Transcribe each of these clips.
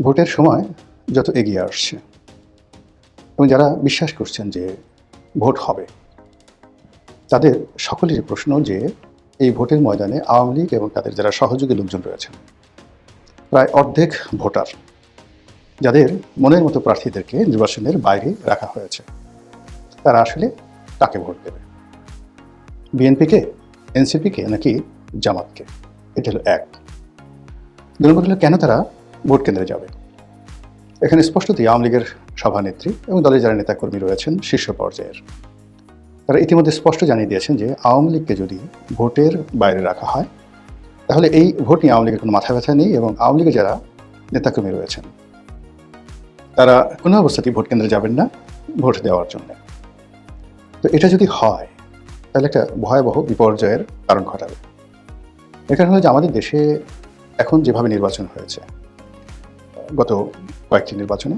ভোটের সময় যত এগিয়ে আসছে এবং যারা বিশ্বাস করছেন যে ভোট হবে, তাদের সকলেরই প্রশ্ন যে এই ভোটের ময়দানে আওয়ামী লীগ এবং তাদের যারা সহযোগী লোকজন রয়েছেন, প্রায় অর্ধেক ভোটার যাদের মনের মতো প্রার্থীদেরকে নির্বাচনের বাইরে রাখা হয়েছে, তারা আসলে কাকে ভোট দেবে? বিএনপিকে, এনসিপিকে নাকি জামাতকে? এটা হলো এক। 2 নম্বর হলো কেন তারা ভোট কেন্দ্রে যাবে? এখানে স্পষ্টতই আওয়ামী লীগের সভানেত্রী এবং দলের যারা নেতাকর্মী রয়েছেন শীর্ষ পর্যায়ের, তারা ইতিমধ্যে স্পষ্ট জানিয়ে দিয়েছেন যে আওয়ামী লীগকে যদি ভোটের বাইরে রাখা হয়, তাহলে এই ভোট নিয়ে আওয়ামী লীগের কোনো মাথা ব্যথা নেই এবং আওয়ামী লীগের যারা নেতাকর্মী রয়েছেন তারা কোনো অবস্থাতেই ভোট কেন্দ্রে যাবেন না ভোট দেওয়ার জন্য। তো এটা যদি হয় তাহলে একটা ভয়াবহ বিপর্যয়ের কারণ ঘটাবে। এর কারণ হলো যে আমাদের দেশে এখন যেভাবে নির্বাচন হয়েছে, গত কয়েকটি নির্বাচনে,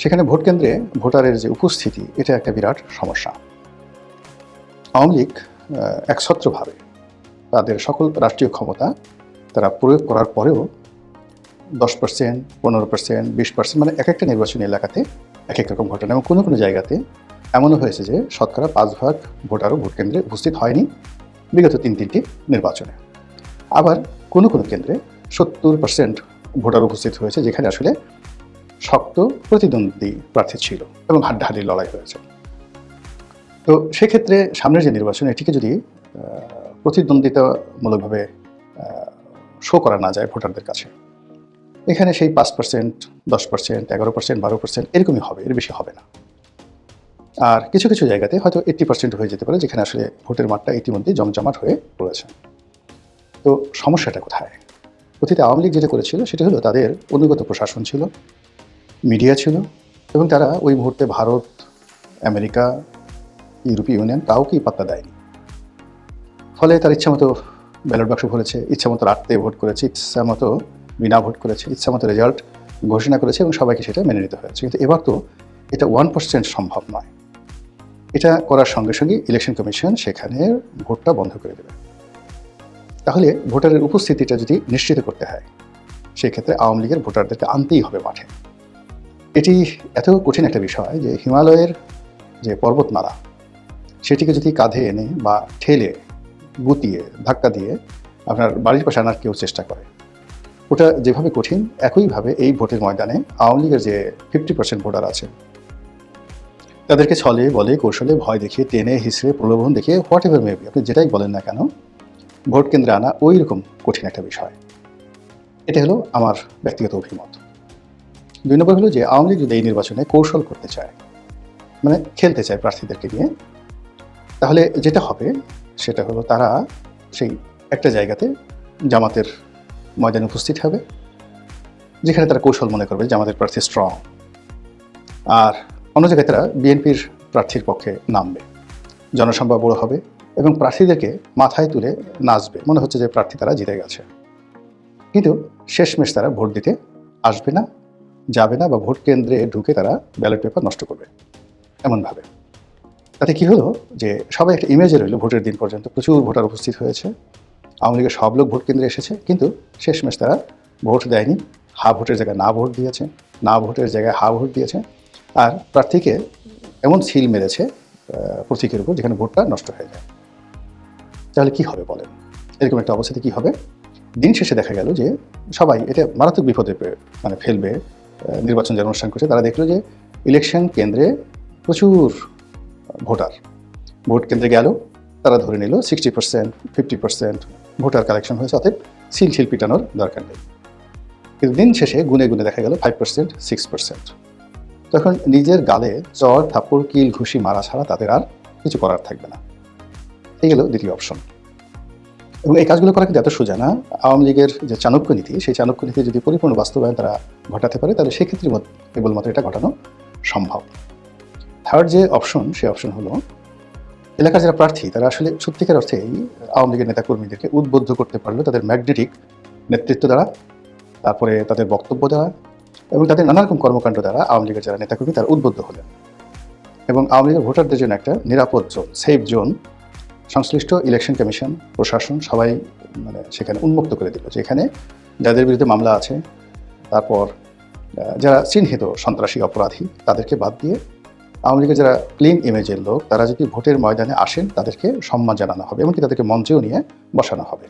সেখানে ভোট কেন্দ্রে ভোটারের যে উপস্থিতি, এটা একটা বিরাট সমস্যা। আওয়ামী লীগ একছত্রভাবে তাদের সকল রাষ্ট্রীয় ক্ষমতা তারা প্রয়োগ করার পরেও 10%, 15%, 20%, মানে এক একটা নির্বাচনী এলাকাতে এক এক রকম ঘটনা, এবং কোনো কোনো জায়গাতে এমনও হয়েছে যে শতকরা 5 ভাগ ভোটারও ভোট কেন্দ্রে উপস্থিত হয়নি বিগত 3টি নির্বাচনে। আবার কোনো কোনো কেন্দ্রে 70% ভোটার উপস্থিত হয়েছে, যেখানে আসলে শক্ত প্রতিদ্বন্দ্বী প্রার্থী ছিল এবং হাড্ডাহাড্ডি লড়াই হয়েছে। তো সেক্ষেত্রে সামনের যে নির্বাচন, এটিকে যদি প্রতিদ্বন্দ্বিতামূলকভাবে শো করা না যায় ভোটারদের কাছে, এখানে সেই 5%, 10%, 11%, 12% এরকমই হবে, এর বেশি হবে না। আর কিছু কিছু জায়গাতে হয়তো 80% হয়ে যেতে পারে, যেখানে আসলে ভোটের মাঠটা ইতিমধ্যে জমজমাট হয়ে পড়েছে। তো সমস্যাটা কোথায়? অতীতে আওয়ামী লীগ যেটা করেছিল সেটা হলো তাদের অনুগত প্রশাসন ছিল, মিডিয়া ছিল, এবং তারা ওই মুহূর্তে ভারত, আমেরিকা, ইউরোপীয় ইউনিয়ন কাউকেই পাত্তা দেয়নি। ফলে তার ইচ্ছামতো ব্যালট বাক্স ভরেছে, ইচ্ছামতো রাখতে ভোট করেছে, ইচ্ছামতো বিনা ভোট করেছে, ইচ্ছামতো রেজাল্ট ঘোষণা করেছে এবং সবাইকে সেটা মেনে নিতে হয়েছে। কিন্তু এবার তো এটা 1% সম্ভব নয়। এটা করার সঙ্গে সঙ্গে ইলেকশন কমিশন সেখানে ভোটটা বন্ধ করে দেবে। তাহলে ভোটারের উপস্থিতিটা যদি নিশ্চিত করতে হয়, সেক্ষেত্রে আওয়ামী লীগের ভোটারদেরকে আনতেই হবে মাঠে। এটি এত কঠিন একটা বিষয় যে হিমালয়ের যে পর্বতমালা, সেটিকে যদি কাঁধে এনে বা ঠেলে, গুতিয়ে, ধাক্কা দিয়ে আপনার বাড়ির পাশে আনার কেউ চেষ্টা করে, ওটা যেভাবে কঠিন, একইভাবে এই ভোটের ময়দানে আওয়ামী লীগের যে 50% ভোটার আছে, তাদেরকে ছলে বলে কৌশলে ভয় দেখিয়ে, টেনে হিসড়ে, প্রলোভন দেখিয়ে, হোয়াট এভার মেবি, আপনি যেটাই বলেন না কেন, ভোট কেন্দ্রে আনা ওই রকম কঠিন একটা বিষয়। এটা হলো আমার ব্যক্তিগত অভিমত। 2 নম্বর হলো যে আওয়ামী লীগ যদি এই নির্বাচনে কৌশল করতে চায়, মানে খেলতে চায় প্রার্থীদেরকে নিয়ে, তাহলে যেটা হবে সেটা হলো তারা সেই একটা জায়গাতে জামাতের ময়দানে উপস্থিত হবে, যেখানে তারা কৌশল মনে করবে জামাতের প্রার্থী স্ট্রং, আর অন্য জায়গায় তারা বিএনপির প্রার্থীর পক্ষে নামবে, জনসংখ্যা বড় হবে এবং প্রার্থীদেরকে মাথায় তুলে নাচবে, মনে হচ্ছে যে প্রার্থী তারা জিতে গেছে। কিন্তু শেষমেশ তারা ভোট দিতে আসবে না, যাবে না, বা ভোট কেন্দ্রে ঢুকে তারা ব্যালট পেপার নষ্ট করবে এমনভাবে। তাতে কি হলো যে সবাই একটা ইমেজে রইল, ভোটের দিন পর্যন্ত প্রচুর ভোটার উপস্থিত হয়েছে, আওয়ামী লীগের সব লোক ভোট কেন্দ্রে এসেছে, কিন্তু শেষমেশ তারা ভোট দেয়নি, হা ভোটের জায়গায় না ভোট দিয়েছে, না ভোটের জায়গায় হা ভোট দিয়েছে, আর প্রার্থীকে এমন সিল মেরেছে প্রতীকের উপর যেখানে ভোটটা নষ্ট হয়ে যায়। তাহলে কি হবে বলেন? এরকম একটা অবস্থাতে কি হবে? দিন শেষে দেখা গেল যে সবাই এটা মারাত্মক বিপদে মানে ফেলবে। নির্বাচন যারা অনুষ্ঠান করছে তারা দেখলো যে ইলেকশন কেন্দ্রে প্রচুর ভোটার, ভোট কেন্দ্রে গেল, তারা ধরে নিল 60%, 50% ভোটার কালেকশন হয়েছে, অতএব সিল পিটানোর দরকার নেই। কিন্তু দিন শেষে গুনে গুনে দেখা গেল 5%, 6%। তখন নিজের গালে চর, থাপ্পড়, কিল, ঘুষি মারা ছাড়া তাদের আর কিছু করার থাকবে না। এই গেল দ্বিতীয় অপশন। এবং এই কাজগুলো করা কিন্তু এত সোজা না। আওয়ামী লীগের যে চাণক্য নীতি, সেই চাণক্য নীতি যদি পরিপূর্ণ বাস্তবায়ন তারা ঘটাতে পারে, তাহলে সেক্ষেত্রে কেবলমাত্র এটা ঘটানো সম্ভব। থার্ড যে অপশন, সেই অপশন হলো এলাকার যারা প্রার্থী তারা আসলে সত্যিকার অর্থেই আওয়ামী লীগের নেতাকর্মীদেরকে উদ্বুদ্ধ করতে পারলো তাদের ম্যাগনেটিক নেতৃত্ব দ্বারা, তারপরে তাদের বক্তব্য দ্বারা এবং তাদের নানা রকম কর্মকাণ্ড দ্বারা আওয়ামী লীগের যারা নেতাকর্মী তারা উদ্বুদ্ধ হলেন এবং আওয়ামী লীগের ভোটারদের জন্য একটা নিরাপদ জোন, সেফ জোন সংশ্লিষ্ট ইলেকশন কমিশন, প্রশাসন সবাই সেখানে উন্মুক্ত করে দিল, যে এখানে যাদের বিরুদ্ধে মামলা আছে, তারপর যারা চিহ্নিত সন্ত্রাসী অপরাধী তাদেরকে বাদ দিয়ে আওয়ামী লীগের যারা ক্লিন ইমেজের লোক তারা যদি ভোটের ময়দানে আসেন তাদেরকে সম্মান জানানো হবে, এমনকি তাদেরকে মঞ্চেও নিয়ে বসানো হবে।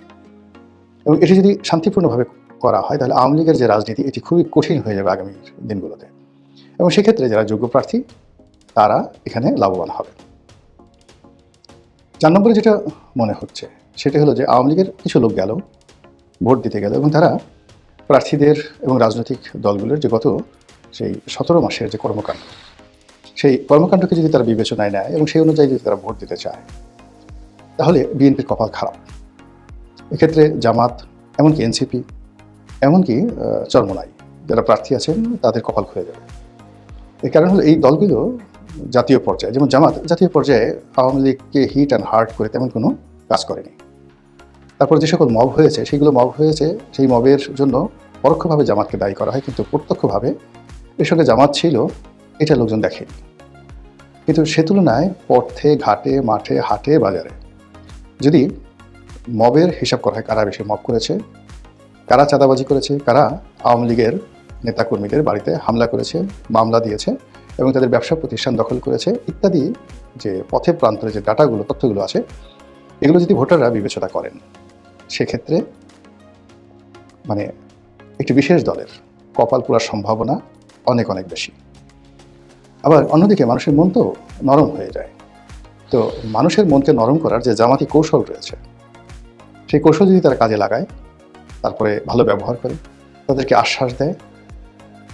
এবং এটি যদি শান্তিপূর্ণভাবে করা হয় তাহলে আওয়ামী লীগের যে রাজনীতি এটি খুবই কঠিন হয়ে যাবে আগামী দিনগুলোতে। এবং সেক্ষেত্রে যারা যোগ্য প্রার্থী তারা এখানে লাভবান হবে। 4 নম্বরে যেটা মনে হচ্ছে সেটা হলো যে আওয়ামী লীগের কিছু লোক গেল, ভোট দিতে গেল, এবং তারা প্রার্থীদের এবং রাজনৈতিক দলগুলোর যে গত সেই 17 মাসের যে কর্মকাণ্ড, সেই কর্মকাণ্ডকে যদি তারা বিবেচনায় নেয় এবং সেই অনুযায়ী যদি তারা ভোট দিতে চায় তাহলে বিএনপির কপাল খারাপ। এক্ষেত্রে জামাত, এমনকি এনসিপি, এমনকি চরমোনাই যারা প্রার্থী আছেন তাদের কপাল খুলে যাবে। এর কারণ হলো এই দলগুলো জাতীয় পর্যায়ে, যেমন জামাত জাতীয় পর্যায়ে আওয়ামী লীগকে হিট অ্যান্ড হার্ট করে তেমন কোনো কাজ করেনি। তারপর যে সকল মব হয়েছে সেইগুলো মব হয়েছে, সেই মবের জন্য পরোক্ষভাবে জামাতকে দায়ী করা হয়, কিন্তু প্রত্যক্ষভাবে এর সঙ্গে জামাত ছিল এটা লোকজন দেখেনি। কিন্তু সে তুলনায় পথে ঘাটে মাঠে হাটে বাজারে যদি মবের হিসাব করা হয়, কারা বেশি মব করেছে, কারা চাঁদাবাজি করেছে, কারা আওয়ামী লীগের নেতাকর্মীদের বাড়িতে হামলা করেছে, মামলা দিয়েছে এবং তাদের ব্যবসা প্রতিষ্ঠান দখল করেছে ইত্যাদি, যে পথে প্রান্তরে যে ডাটাগুলো, তথ্যগুলো আছে, এগুলো যদি ভোটাররা বিবেচনা করেন সেক্ষেত্রে মানে একটি বিশেষ দলের কপাল পোড়ার সম্ভাবনা অনেক অনেক বেশি। আবার অন্যদিকে মানুষের মন তো নরম হয়ে যায়। তো মানুষের মনকে নরম করার যে জামাতি কৌশল রয়েছে সেই কৌশল যদি তারা কাজে লাগায়, তারপরে ভালো ব্যবহার করে, তাদেরকে আশ্বাস দেয়,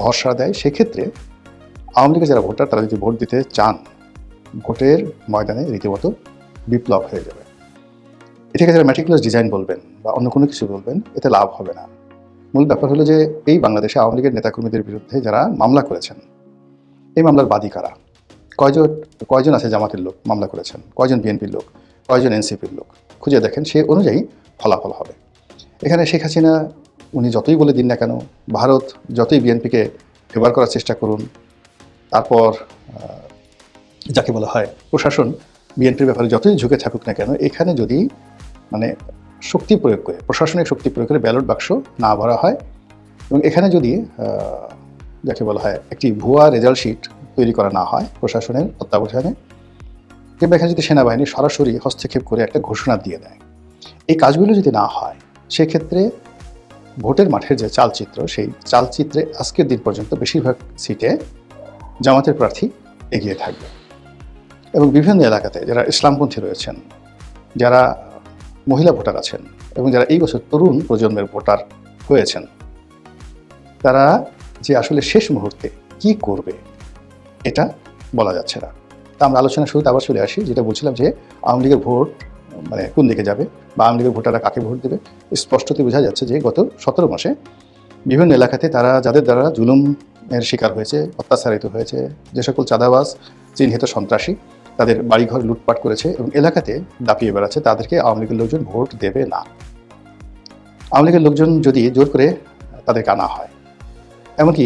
ভরসা দেয়, সেক্ষেত্রে আওয়ামী লীগের যারা ভোটার তারা যদি ভোট দিতে চান ভোটের ময়দানে রীতিমতো বিপ্লব হয়ে যাবে। এটাকে যারা ম্যাটিকুলাস ডিজাইন বলবেন বা অন্য কোনো কিছু বলবেন, এতে লাভ হবে না। মূল ব্যাপার হলো যে এই বাংলাদেশে আওয়ামী লীগের নেতাকর্মীদের বিরুদ্ধে যারা মামলা করেছেন, এই মামলার বাদী কারা, কয়জন আছে জামাতের লোক মামলা করেছেন, কয়জন বিএনপির লোক, কয়জন এনসিপির লোক, খুঁজে দেখেন, সে অনুযায়ী ফলাফল হবে। এখানে শেখ হাসিনা উনি যতই বলে দিন না কেন, ভারত যতই বিএনপিকে ফেভার করার চেষ্টা করুন, তারপর যাকে বলা হয় প্রশাসন বিএনপির ব্যাপারে যতই ঝুঁকে থাকুক না কেন, এখানে যদি মানে শক্তি প্রয়োগ করে, প্রশাসনিক শক্তি প্রয়োগ করে ব্যালট বাক্স না ভরা হয় এবং এখানে যদি যাকে বলা হয় একটি ভুয়া রেজাল্ট শিট তৈরি করা না হয় প্রশাসনের তত্ত্বাবধানে, কিংবা এখানে যদি সেনাবাহিনী সরাসরি হস্তক্ষেপ করে একটা ঘোষণা দিয়ে দেয়, এই কাজগুলো যদি না হয় সেক্ষেত্রে ভোটের মাঠের যে চালচিত্র, সেই চালচিত্রে আজকের দিন পর্যন্ত বেশিরভাগ সিটে জামাতের প্রার্থী এগিয়ে থাকবে। এবং বিভিন্ন এলাকাতে যারা ইসলামপন্থী রয়েছেন, যারা মহিলা ভোটার আছেন এবং যারা এই বছর তরুণ প্রজন্মের ভোটার হয়েছেন, তারা যে আসলে শেষ মুহূর্তে কি করবে এটা বলা যাচ্ছে না। তা আমরা আলোচনা শুরুতে আবার চলে আসি, যেটা বলছিলাম যে আওয়ামী লীগের ভোট মানে কোন দিকে যাবে বা আওয়ামী লীগের ভোটাররা কাকে ভোট দেবে। স্পষ্টতই বোঝা যাচ্ছে যে গত 17 মাসে বিভিন্ন এলাকাতে তারা যাদের দ্বারা জুলুমের শিকার হয়েছে, অত্যাচারিত হয়েছে, যে সকল চাঁদাবাজ চিহ্নিত সন্ত্রাসী তাদের বাড়িঘর লুটপাট করেছে এবং এলাকাতে দাপিয়ে বেড়াচ্ছে, তাদেরকে আওয়ামী লীগের লোকজন ভোট দেবে না। আওয়ামী লীগের লোকজন যদি জোর করে তাদেরকে আনা হয়, এমনকি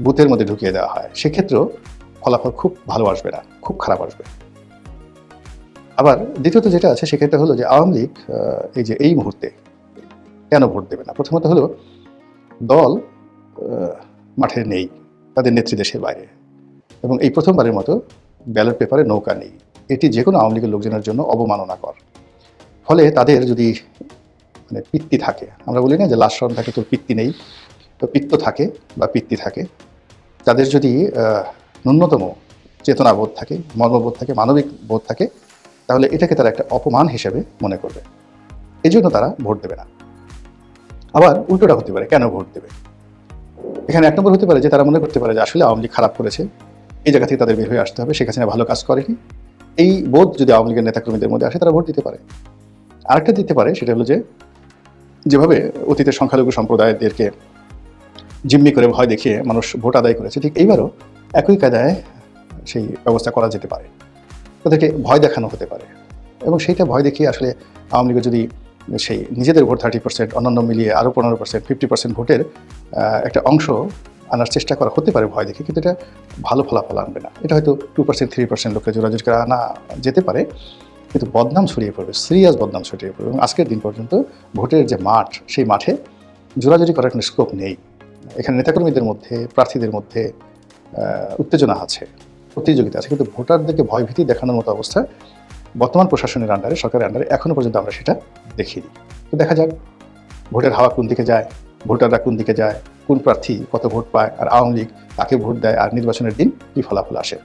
বুথের মধ্যে ঢুকিয়ে দেওয়া হয়, সেক্ষেত্রেও ফলাফল খুব ভালো আসবে না, খুব খারাপ আসবে। আবার দ্বিতীয়ত যেটা আছে সেক্ষেত্রে হলো যে আওয়ামী লীগ এই মুহূর্তে কেন ভোট দেবে না। প্রথমত হলো দল মাঠে নেই, তাদের নেত্রী দেশের বাইরে, এবং এই প্রথমবারের মতো ব্যালট পেপারে নৌকা নেই। এটি যে কোনো আওয়ামী লীগের লোকজনের জন্য অবমাননাকর। ফলে তাদের যদি মানে পিত্তি থাকে, আমরা বলি না যে লাশ শরণ থাকে তোর পিত্তি নেই, তো পিত্ত থাকে বা পিত্তি থাকে, তাদের যদি ন্যূনতম চেতনাবোধ থাকে, মর্মবোধ থাকে, মানবিক বোধ থাকে, তাহলে এটাকে তারা একটা অপমান হিসেবে মনে করবে, এই জন্য তারা ভোট দেবে না। আবার উল্টোটা হতে পারে, কেন ভোট দেবে? এখানে 1 নম্বর হতে পারে যে তারা মনে করতে পারে যে আসলে আওয়ামী লীগ খারাপ করেছে, এই জায়গা থেকে তাদের বের হয়ে আসতে হবে, শেখ হাসিনা ভালো কাজ করেনি, এই বোধ যদি আওয়ামী লীগের নেতাকর্মীদের মধ্যে আসে তারা ভোট দিতে পারে। আরেকটা দিতে পারে, সেটা হলো যে যেভাবে অতীতের সংখ্যালঘু সম্প্রদায়দেরকে জিম্মি করে ভয় দেখিয়ে মানুষ ভোট আদায় করেছে, ঠিক এইবারও একই কায়দায় সেই ব্যবস্থা করা যেতে পারে, তাদেরকে ভয় দেখানো হতে পারে এবং সেইটা ভয় দেখিয়ে আসলে আওয়ামী লীগের যদি সেই নিজেদের ভোট 30%, অন্যান্য মিলিয়ে আরও 15%, 50% ভোটের একটা অংশ আনার চেষ্টা করা হতে পারে ভয় দেখে, কিন্তু এটা ভালো ফলাফল আনবে না। এটা হয়তো 2%, 3% লোকের জোরাজুরি করে আনা যেতে পারে, কিন্তু বদনাম ছড়িয়ে পড়বে, সিরিয়াস বদনাম ছড়িয়ে পড়বে। এবং আজকের দিন পর্যন্ত ভোটের যে মাঠ, সেই মাঠে জোরাজুরি করার কোনো স্কোপ নেই। এখানে নেতাকর্মীদের মধ্যে, প্রার্থীদের মধ্যে উত্তেজনা আছে, প্রতিযোগিতা আছে, কিন্তু ভোটারদেরকে ভয়ভীতি দেখানোর মতো অবস্থা বর্তমান প্রশাসনের আন্ডারে, সরকারের আন্ডারে এখনো পর্যন্ত আমরা সেটা দেখিনি। তো দেখা যাক ভোটের হাওয়া কোন দিকে যায়, ভোটাররা কোন দিকে যায়, কোন প্রার্থী কত ভোট পায়, আর আওয়ামী লীগ কাকে ভোট দেয়, আর নির্বাচনের দিন কী ফলাফল আসে।